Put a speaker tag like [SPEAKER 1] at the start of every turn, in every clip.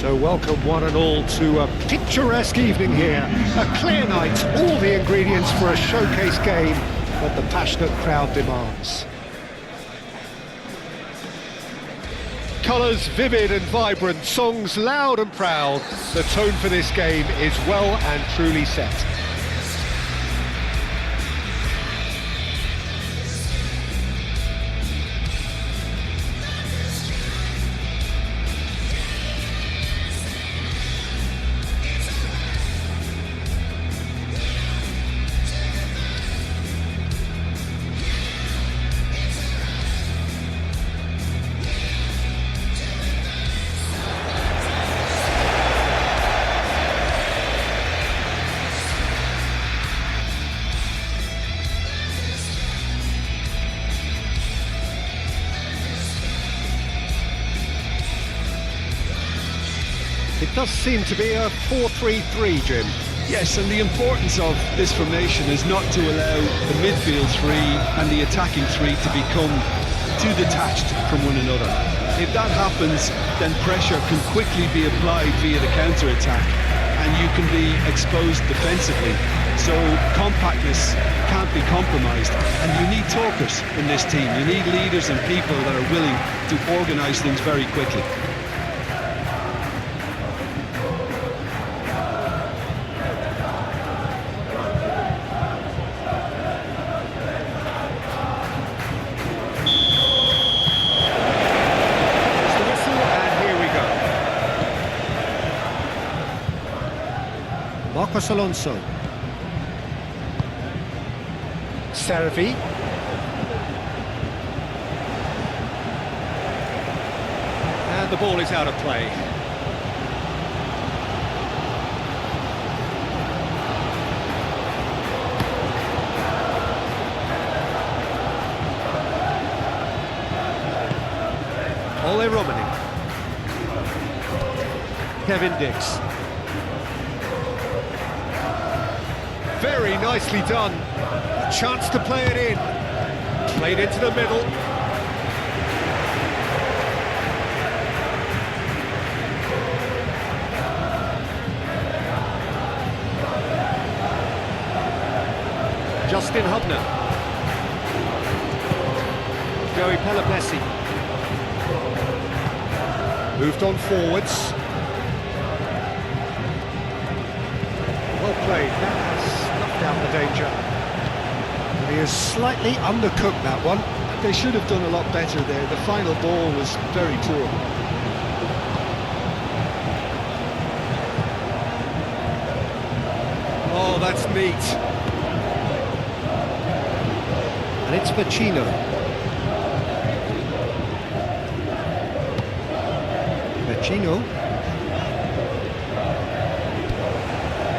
[SPEAKER 1] So welcome one and all to a picturesque evening here. A clear night, all the ingredients for a showcase game that the passionate crowd demands. Colours vivid and vibrant, songs loud and proud. The tone for this game is well and truly set. It does seem to be a 4-3-3, Jim.
[SPEAKER 2] Yes, and the importance of this formation is not to allow the midfield three and the attacking three to become too detached from one another. If that happens, then pressure can quickly be applied via the counter-attack, and you can be exposed defensively. So compactness can't be compromised, and you need talkers in this team. You need leaders and people that are willing to organise things very quickly.
[SPEAKER 1] Alonso. Servi. And the ball is out of play. Ole Romani. Kevin Dix. Very nicely done. A chance to play it in. Played into the middle. Justin Hubner. Joey Pelopessi. Moved on forwards. Well played. Down the danger. And he has slightly undercooked that one.
[SPEAKER 2] They should have done a lot better there. The final ball was very poor.
[SPEAKER 1] Oh, that's neat. And it's Vecino. Vecino.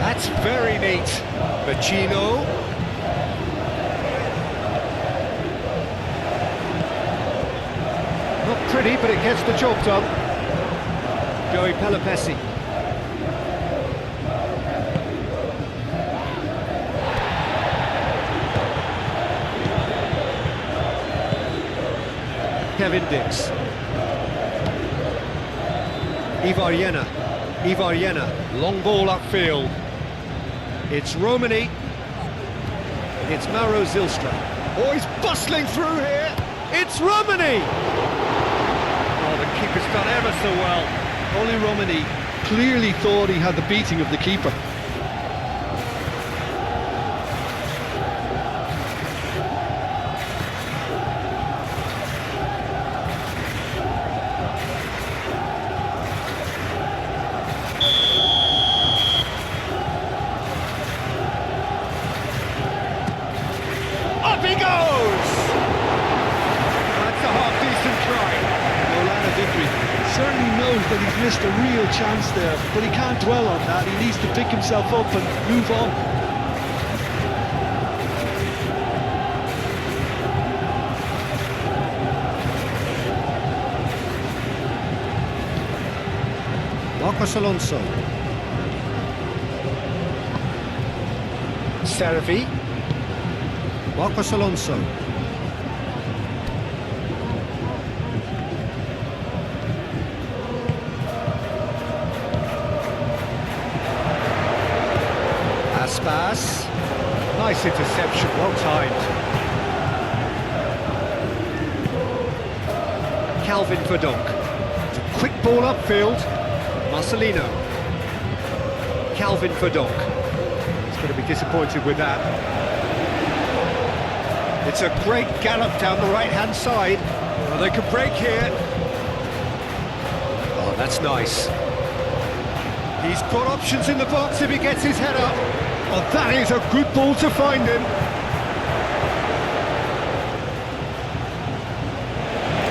[SPEAKER 1] That's very neat. Vecino. Not pretty, but it gets the job done. Joey Pelopessi. Kevin Dix. Ivar Long ball upfield. It's Romani. It's Mauro Zylstra. Oh, he's bustling through here. It's Romani. Oh, the keeper's done ever so well.
[SPEAKER 2] Only Romani clearly thought he had the beating of the keeper. That he's missed a real chance there, but he can't dwell on that. He needs to pick himself up and move on.
[SPEAKER 1] Marcos Alonso. Servi. Marcos Alonso. pass. Nice interception, well timed. Calvin Verdonk. It's a quick ball upfield. Marcelino. Calvin Verdonk. He's going to be disappointed with that. It's a great gallop down the right-hand side. Well, they could break here. Oh, that's nice. He's got options in the box if he gets his head up. Oh, that is a good ball to find him.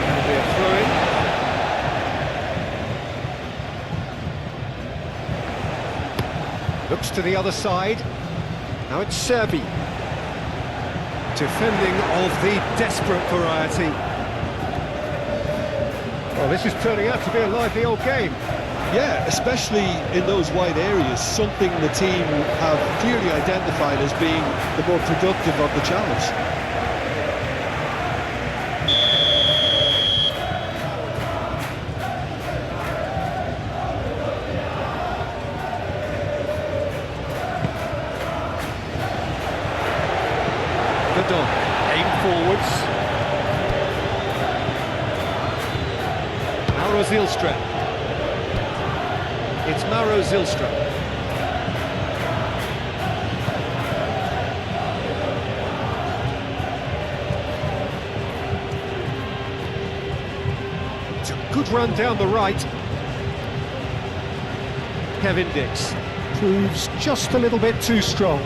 [SPEAKER 1] That'll be a throw-in. Looks to the other side. Now it's Serbi. Defending of the desperate variety. Well, this is turning out to be a lively old game.
[SPEAKER 2] Yeah, especially in those wide areas, something the team have clearly identified as being the more productive of the channels.
[SPEAKER 1] Garuda, aim forwards. Mauro Zylstra. It's Mauro Zylstra. It's a good run down the right. Kevin Dix proves just a little bit too strong.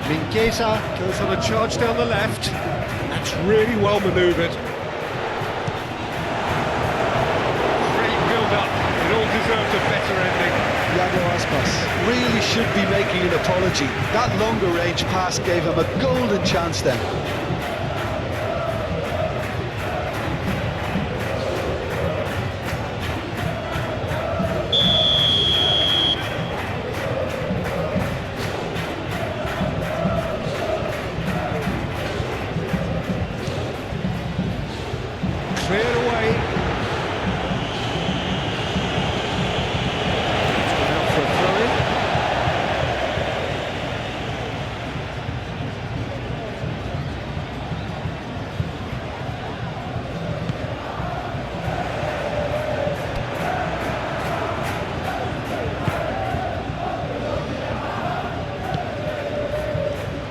[SPEAKER 1] Mingueza goes on a charge down the left. That's really well manoeuvred. Great build-up. It all deserved a better ending.
[SPEAKER 2] Iago Aspas really should be making an apology. That longer range pass gave him a golden chance then.
[SPEAKER 1] Cleared away. It's gone out for a throw-in.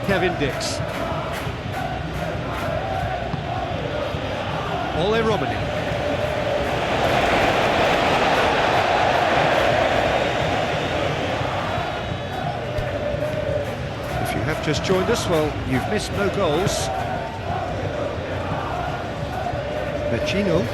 [SPEAKER 1] Kevin Dix. Ole Romani. If you have just joined us, well, you've missed no goals. Vecino.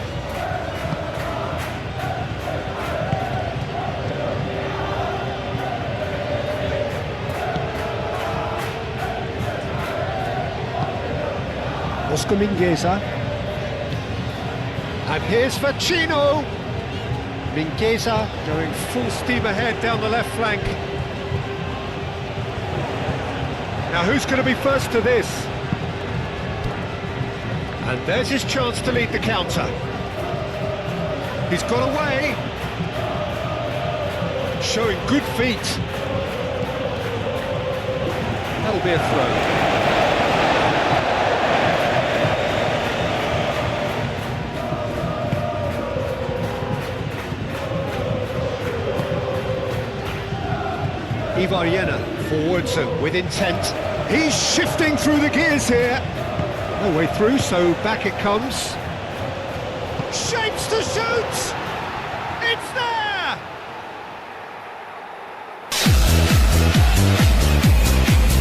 [SPEAKER 1] Oscar Mingueza. And here's Vecino. Mingueza going full steam ahead down the left flank. Now who's going to be first to this? And there's his chance to lead the counter. He's got away. Showing good feet. That'll be a throw. Ivariena forwards and with intent. He's shifting through the gears here. No way through, so back it comes. Shapes to shoot! It's there!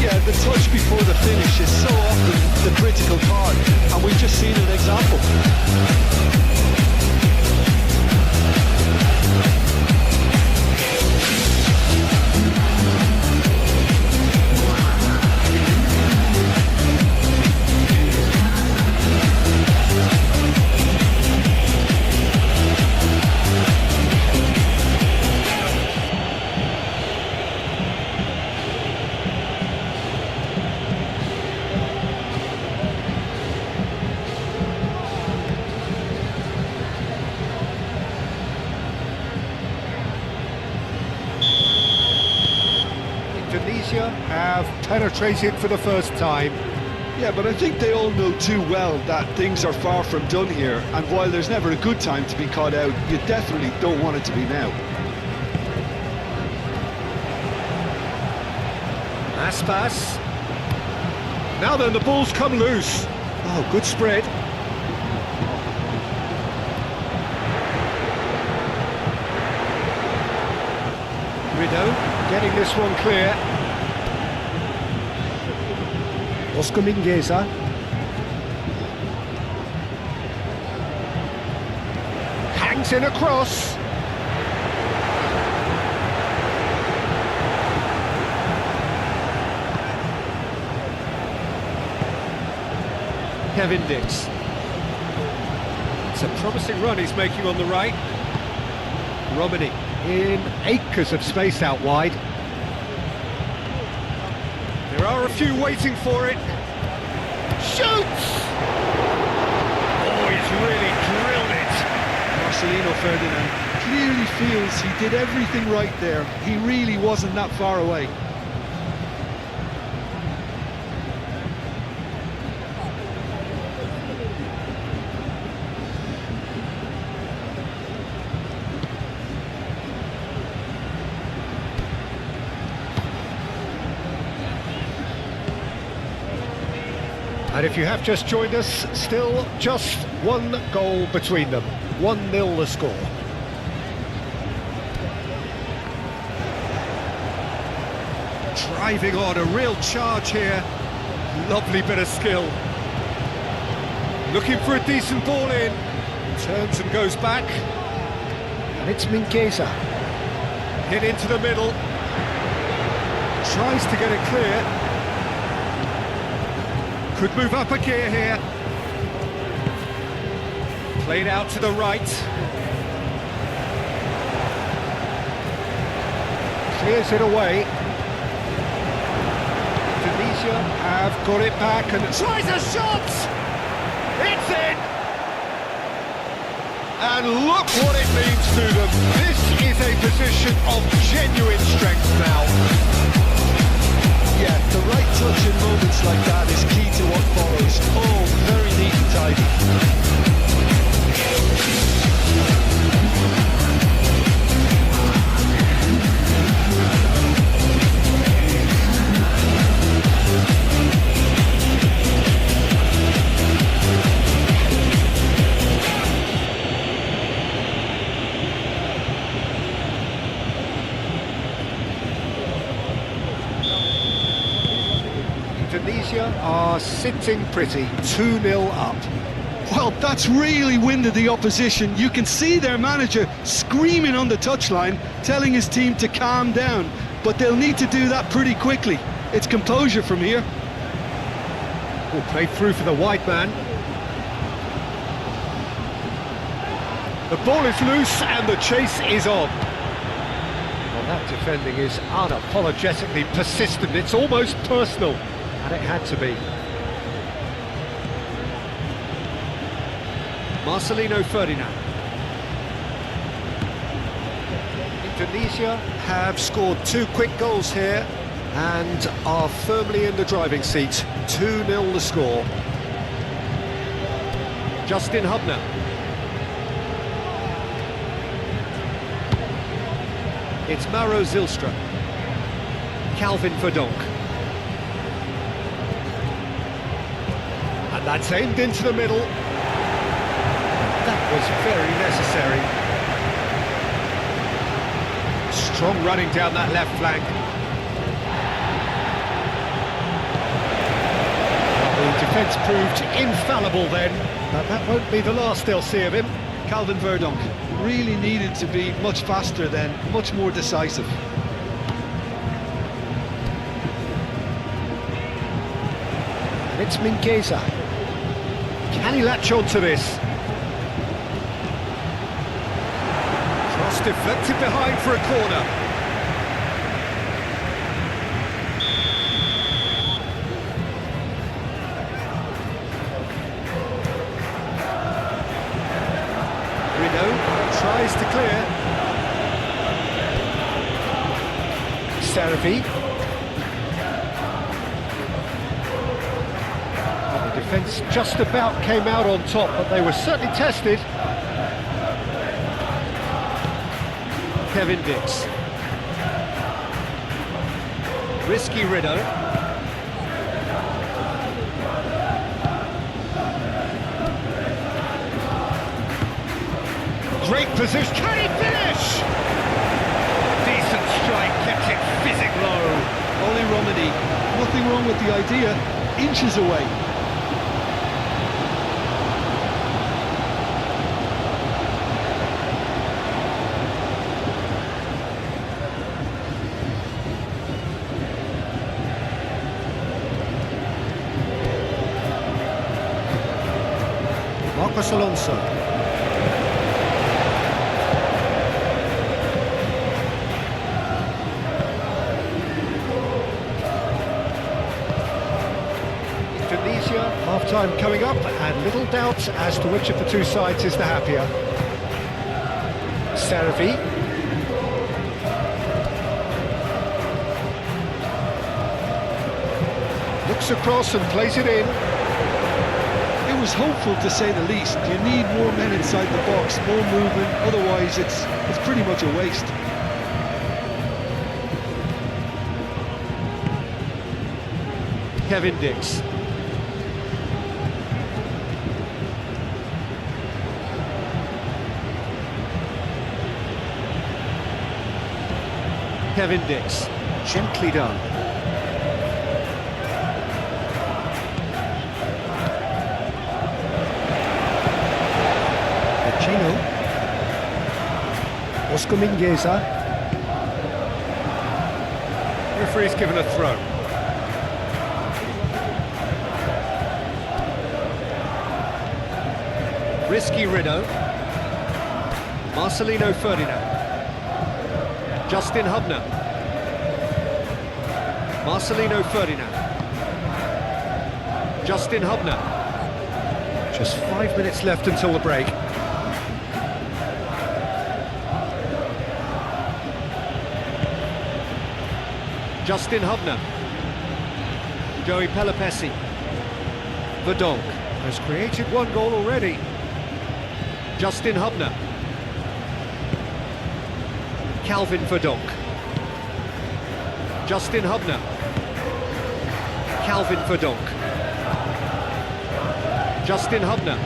[SPEAKER 2] Yeah, the touch before the finish is so often the critical part, and we've just seen an example.
[SPEAKER 1] have penetrated for the first time.
[SPEAKER 2] Yeah, but I think they all know too well that things are far from done here, and while there's never a good time to be caught out, you definitely don't want it to be now.
[SPEAKER 1] Aspas. Now then, the ball's come loose. Oh, good spread. Rideau getting this one clear. Oscar Mingueza. Hangs in across. Kevin Dix. It's a promising run he's making on the right. Romani in acres of space out wide. There are a few waiting for it. Shoots! Oh, he's really drilled it.
[SPEAKER 2] Marcelino Ferdinand clearly feels he did everything right there. He really wasn't that far away.
[SPEAKER 1] And if you have just joined us, still just one goal between them. 1-0 the score. Driving on, a real charge here. Lovely bit of skill. Looking for a decent ball in. Turns and goes back. And it's Mingueza. Hit into the middle. Tries to get it clear. Could move up a gear here. Played out to the right. Clears it away. Indonesia have got it back and tries a shot! It's in! And look what it means to them. This is a position of genuine strength now.
[SPEAKER 2] Yeah, the right touch in moments like that is key to what follows. Oh, very neat and tidy.
[SPEAKER 1] Indonesia are sitting pretty, 2-0 up.
[SPEAKER 2] Well, that's really winded the opposition. You can see their manager screaming on the touchline, telling his team to calm down, but they'll need to do that pretty quickly. It's composure from here.
[SPEAKER 1] Will play through for the wide man. The ball is loose and the chase is on. Well, that defending is unapologetically persistent. It's almost personal. And it had to be. Marcelino Ferdinand. Indonesia have scored 2 quick goals here and are firmly in the driving seat. 2-0 the score. Justin Hubner. It's Maro Zylstra. Calvin Verdonk. And that's aimed into the middle. That was very necessary. Strong running down that left flank. The defence proved infallible then, but that won't be the last they'll see of him.
[SPEAKER 2] Calvin Verdonk really needed to be much faster then, much more decisive.
[SPEAKER 1] And it's Mingueza. Can he latch on to this? Cross deflected behind for a corner. Rideau tries to clear. Seravi. Defence just about came out on top, but they were certainly tested. Kevin Dix. Risky Riddle. Great position. Can he finish? Decent strike, kept it fizzing low.
[SPEAKER 2] Oli Romani, nothing wrong with the idea, inches away.
[SPEAKER 1] Marcos Alonso. Indonesia, half-time coming up, and little doubt as to which of the two sides is the happier. Saravi. Looks across and plays it in.
[SPEAKER 2] It was hopeful, to say the least. You need more men inside the box, more movement, otherwise it's pretty much a waste.
[SPEAKER 1] Kevin Dix. Kevin Dix, gently done. Oscar Mingueza. Referee's given a throw. Risky Riddle. Marcelino Ferdinand. Justin Hubner. Marcelino Ferdinand. Justin Hubner. Just 5 minutes left until the break. Justin Hubner. Joey Pelopessi. Verdonk has created one goal already. Justin Hubner. Calvin Verdonk. Justin Hubner. Calvin Verdonk. Justin Hubner.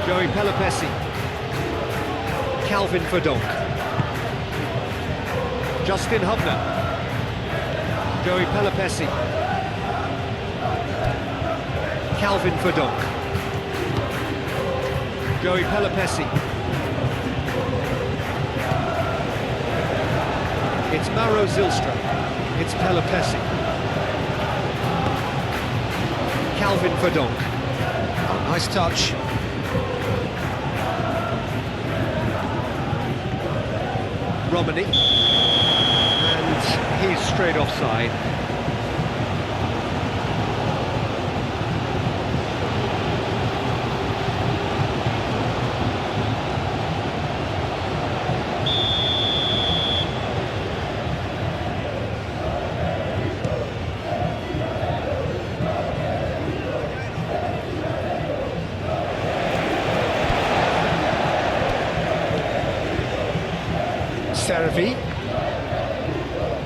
[SPEAKER 1] Joey Pelopessi. Calvin Verdonk. Justin Hubner. Joey Pelopessi. Calvin Verdonk. Joey Pelopessi. It's Maro Zilstra. It's Pelopessi. Calvin Verdonk. Oh, nice touch. Romani. And he's straight offside. Saravi.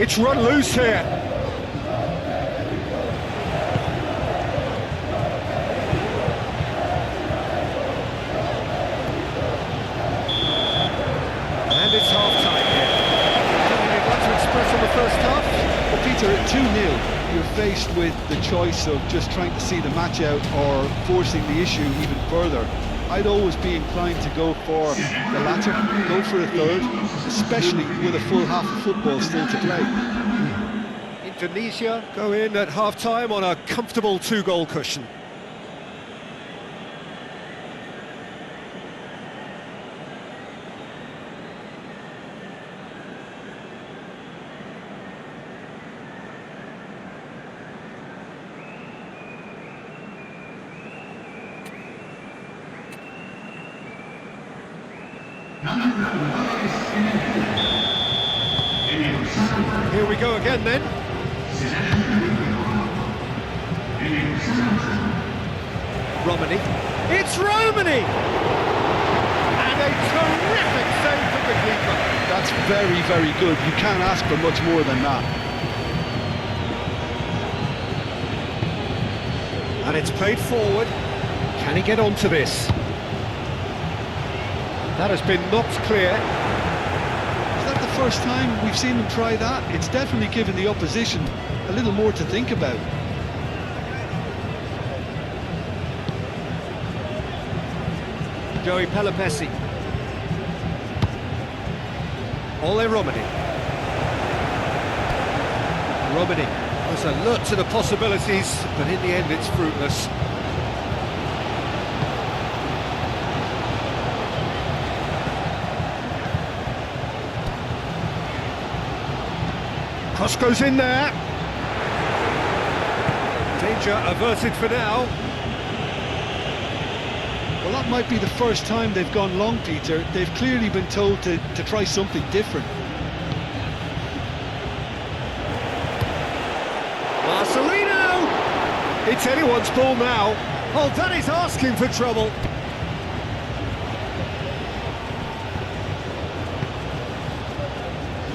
[SPEAKER 1] It's run loose here. And it's half-time here. Something you'd like to express on the first half?
[SPEAKER 2] Well, Peter, at 2-0, you're faced with the choice of just trying to see the match out or forcing the issue even further. I'd always be inclined to go for the latter, go for a third, especially with a full half of football still to play.
[SPEAKER 1] Indonesia go in at half-time on a comfortable 2-goal cushion. Here we go again then. Romani. It's Romani! And a terrific save from the keeper.
[SPEAKER 2] That's very, very good. You can't ask for much more than that.
[SPEAKER 1] And it's played forward. Can he get onto this? That has been knocked clear.
[SPEAKER 2] Is that the first time we've seen them try that? It's definitely given the opposition a little more to think about.
[SPEAKER 1] Joey Pelopessi. Ole Romani. Romani was alert to the possibilities, but in the end it's fruitless. Cross goes in there. Danger averted for now.
[SPEAKER 2] Well, that might be the first time they've gone long, Peter. They've clearly been told to try something different.
[SPEAKER 1] Marcelino! It's anyone's ball now. Oh, that is asking for trouble.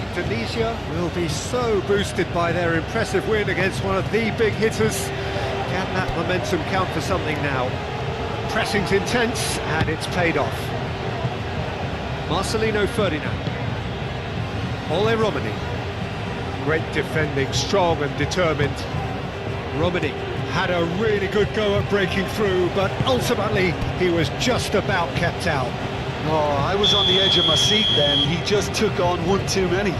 [SPEAKER 1] Indonesia will be so boosted by their impressive win against one of the big hitters. Can that momentum count for something now? Pressing's intense, and it's paid off. Marcelino Ferdinand. Ole Romani. Great defending, strong and determined. Romani had a really good go at breaking through, but ultimately he was just about kept out.
[SPEAKER 2] Oh, I was on the edge of my seat then. He just took on one too many.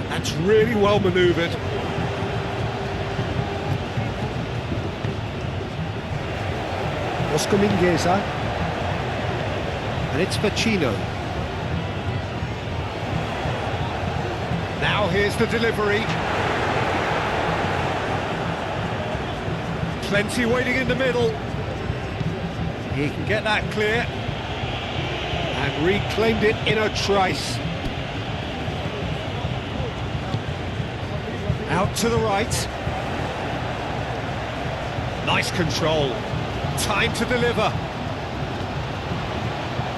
[SPEAKER 1] That's really well manoeuvred. Oscar Mingueza. And it's Pacino. Now here's the delivery. Plenty waiting in the middle. He can get that clear. And reclaimed it in a trice. Out to the right. Nice control. Time to deliver.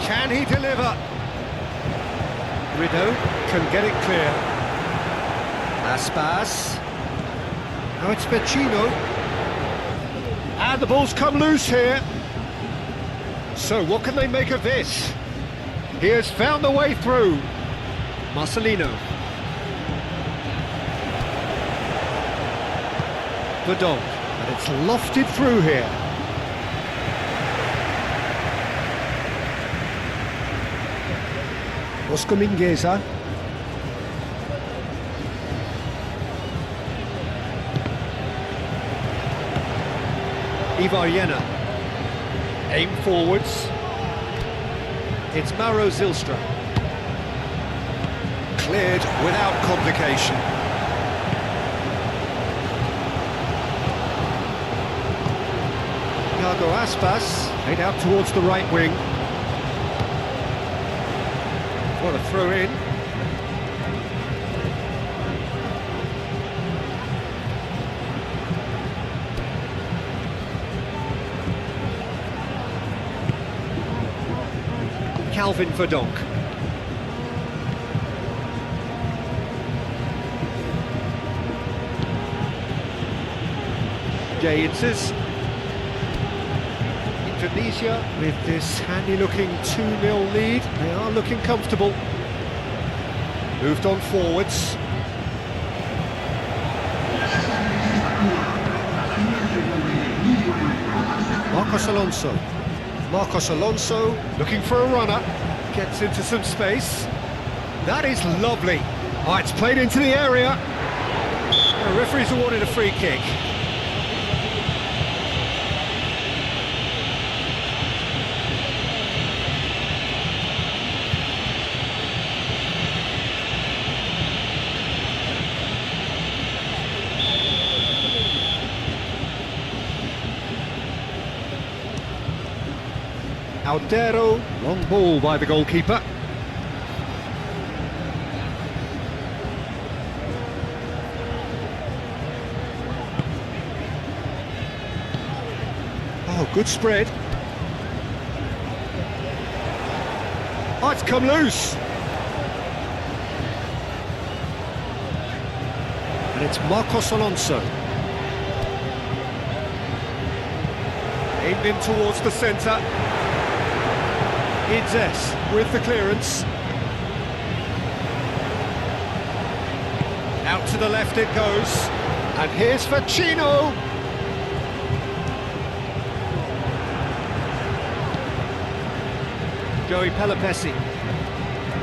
[SPEAKER 1] Can he deliver? Rideau can get it clear. Aspas. Now it's Pacino. And the ball's come loose here. So what can they make of this? He has found the way through. Marcelino. Verdonk. And it's lofted through here. Oscar Mingueza. Ivar aim forwards. It's Mauro Zilstra. Cleared without complication. Thiago Aspas made out towards the right wing. What a throw in. Calvin Verdonk. Gates. Indonesia with this handy-looking 2-0 lead. They are looking comfortable. Moved on forwards. Marcos Alonso looking for a runner. Gets into some space. That is lovely. Oh, it's played into the area. The referee's awarded a free kick. Aldero, long ball by the goalkeeper. Oh, good spread. Oh, it's come loose. And it's Marcos Alonso. Aimed in towards the centre. Idzes with the clearance. Out to the left it goes. And here's Facchino. Joey Pelopessi.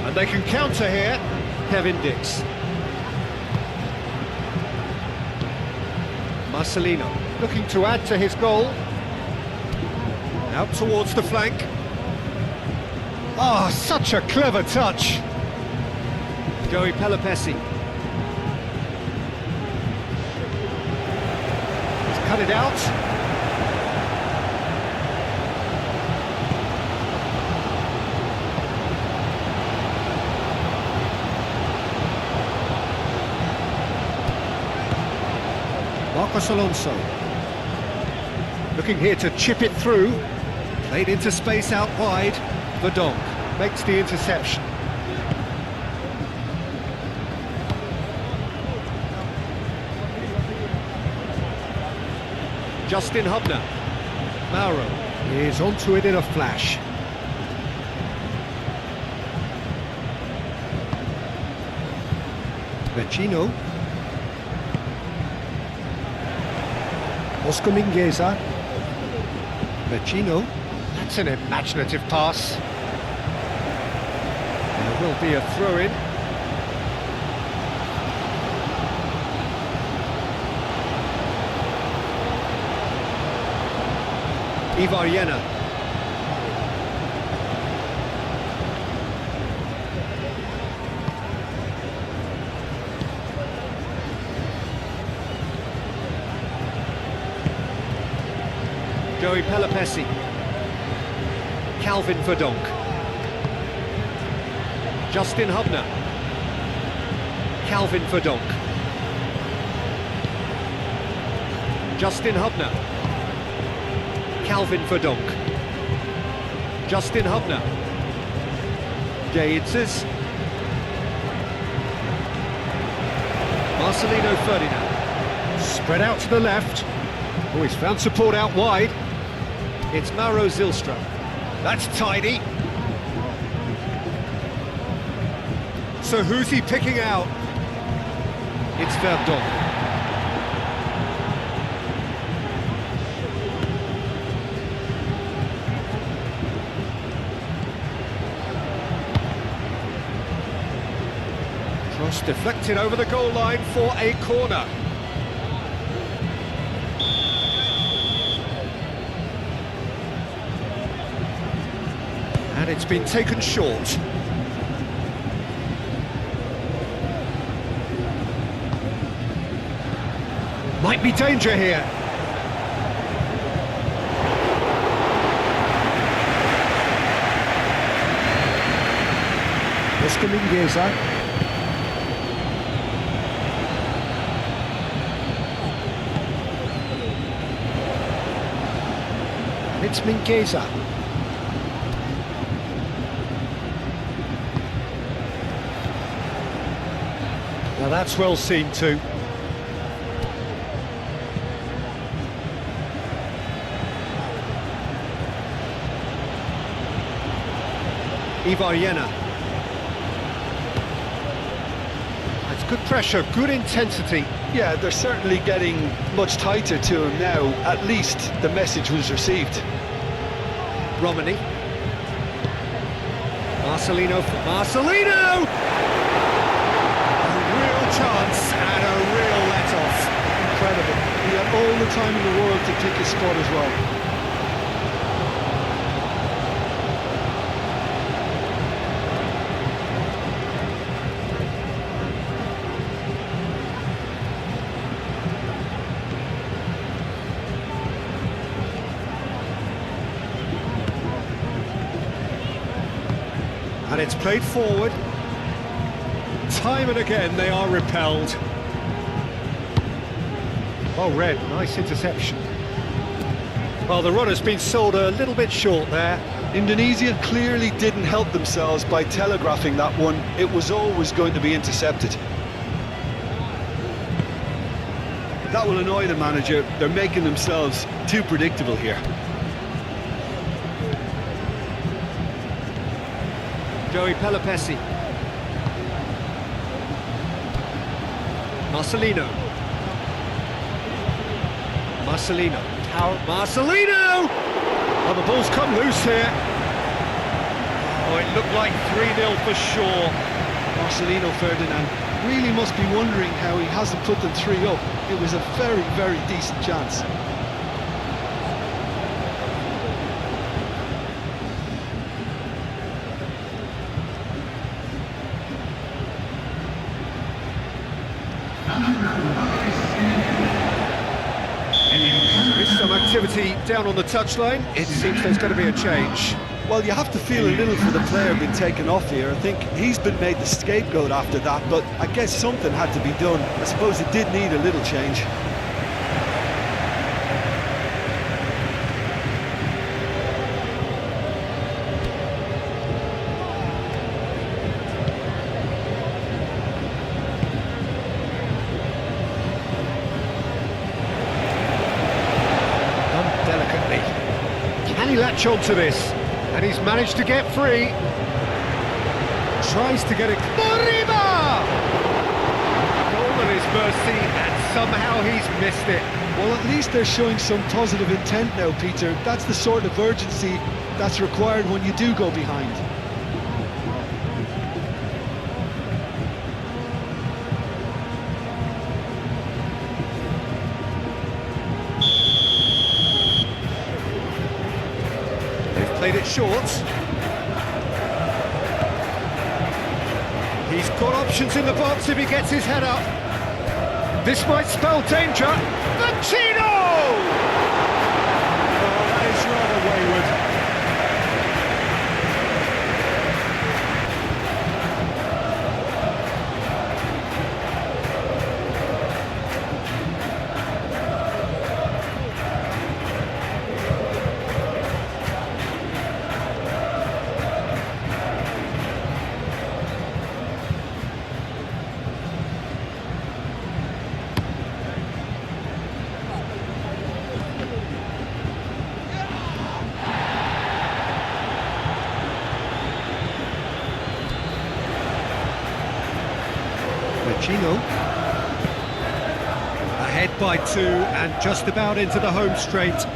[SPEAKER 1] And they can counter here. Kevin Dix. Marcelino looking to add to his goal. Out towards the flank. Oh, such a clever touch. Joey Pelopessi. He's cut it out. Marcos Alonso. Looking here to chip it through. Played into space out wide. Verdonk makes the interception. Justin Hubner. Mauro is onto it in a flash. Vecino. Oscar Mingueza. Vecino. That's an imaginative pass. There will be a throw-in. Ivariena. Joey Pelopessi. Calvin Verdonk. Justin Hubner. Calvin Verdonk. Justin Hubner. Calvin Verdonk. Justin Hubner. Gaitzes. Marcelino Ferdinand. Spread out to the left. Oh, he's found support out wide. It's Mauro Zilstra. That's tidy. So who's he picking out? It's Verdonk. Cross deflected over the goal line for a corner. And it's been taken short. Might be danger here. Oscar Mingueza. It's Mingueza. Now that's well seen too. Ivariena. That's good pressure, good intensity.
[SPEAKER 2] Yeah, they're certainly getting much tighter to him now. At least the message was received.
[SPEAKER 1] Romani. Marcelino. Marcelino! Chance and a real let-off.
[SPEAKER 2] Incredible. He had all the time in the world to pick his spot as well.
[SPEAKER 1] And it's played forward. Time and again they are repelled. Oh, Red, nice interception. Well, the runner's been sold a little bit short there.
[SPEAKER 2] Indonesia clearly didn't help themselves by telegraphing that one. It was always going to be intercepted. That will annoy the manager. They're making themselves too predictable here.
[SPEAKER 1] Joey Pelopessi. Marcelino. Marcelino! Oh, the ball's come loose here. Oh, it looked like 3-0 for sure.
[SPEAKER 2] Marcelino Ferdinand really must be wondering how he hasn't put them 3 up. It was a very, very decent chance.
[SPEAKER 1] There is some activity down on the touchline. It seems there's going to be a change.
[SPEAKER 2] Well, you have to feel a little for the player being taken off here. I think he's been made the scapegoat after that, but I guess something had to be done. I suppose it did need a little change.
[SPEAKER 1] Can he latch on to this? And he's managed to get free. Tries to get it. Arriba! Goal at his mercy, and somehow he's missed it.
[SPEAKER 2] Well, at least they're showing some positive intent now, Peter. That's the sort of urgency that's required when you do go behind.
[SPEAKER 1] Played it short. He's got options in the box if he gets his head up. This might spell danger. Vecino! Oh, that is rather wayward. Vecino. Ahead by 2 and just about into the home straight.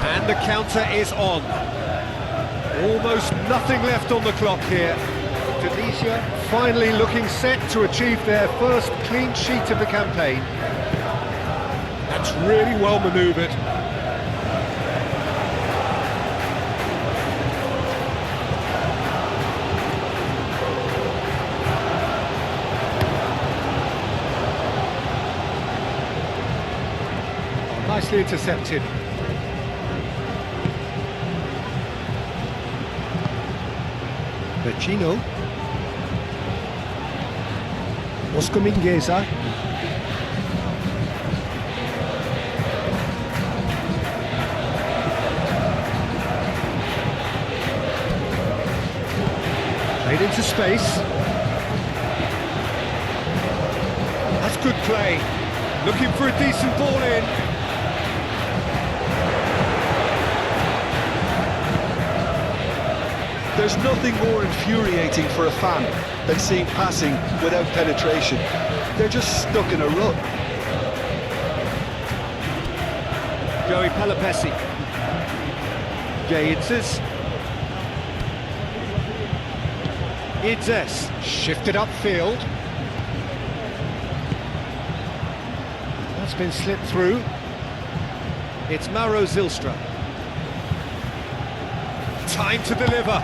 [SPEAKER 1] And the counter is on. Almost nothing left on the clock here. Indonesia finally looking set to achieve their first clean sheet of the campaign. That's really well manoeuvred. Nicely intercepted. Vecino. Oscar Mingueza. Played into space. That's good play. Looking for a decent ball in.
[SPEAKER 2] There's nothing more infuriating for a fan than seeing passing without penetration. They're just stuck in a rut.
[SPEAKER 1] Joey Pelopessi. Idzes. Idzes shifted upfield. That's been slipped through. It's Mauro Zilstra. Time to deliver.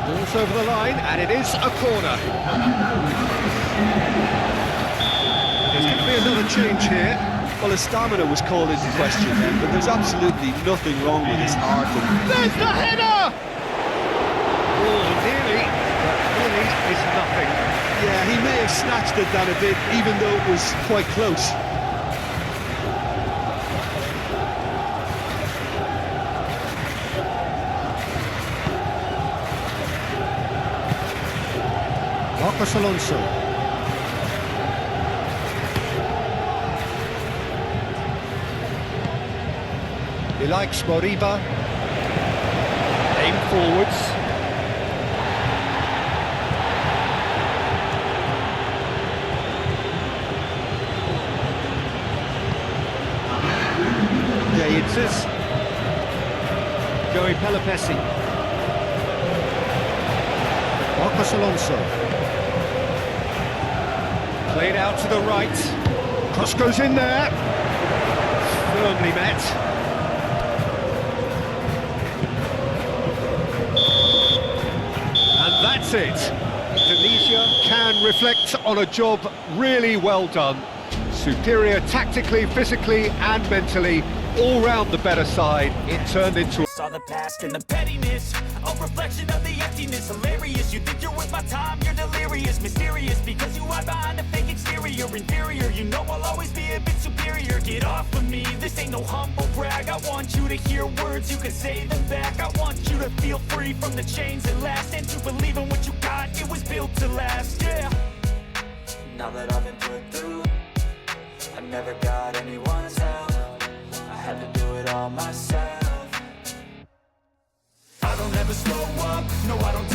[SPEAKER 1] Ball's over the line, and it is a corner. There's going to be another change here.
[SPEAKER 2] Well, his stamina was called into question then, but there's absolutely nothing wrong with his heart.
[SPEAKER 1] There's the header! Oh, nearly, but nearly is nothing.
[SPEAKER 2] Yeah, he may have snatched it down a bit, even though it was quite close.
[SPEAKER 1] Marcos Alonso. He likes Moriba. Aim forwards. Yates. Joey Pelopessi. Marcos Alonso. Played out to the right. Cross goes in there. Firmly met. And that's it. Indonesia can reflect on a job really well done. Superior tactically, physically and mentally. All round the better side. It turned into...
[SPEAKER 3] Saw the past and the pettiness, a reflection of the emptiness. Hilarious, you think you're worth my time, you're delirious. Mysterious, because you hide behind a fake exterior. Inferior, you know I'll always be a bit superior. Get off of me, this ain't no humble brag. I want you to hear words, you can say them back. I want you to feel free from the chains that last, and to believe in what you got, it was built to last, yeah. Now that I've been put through, I never got anyone's help. I had to do it all myself. I don't ever slow up, no I don't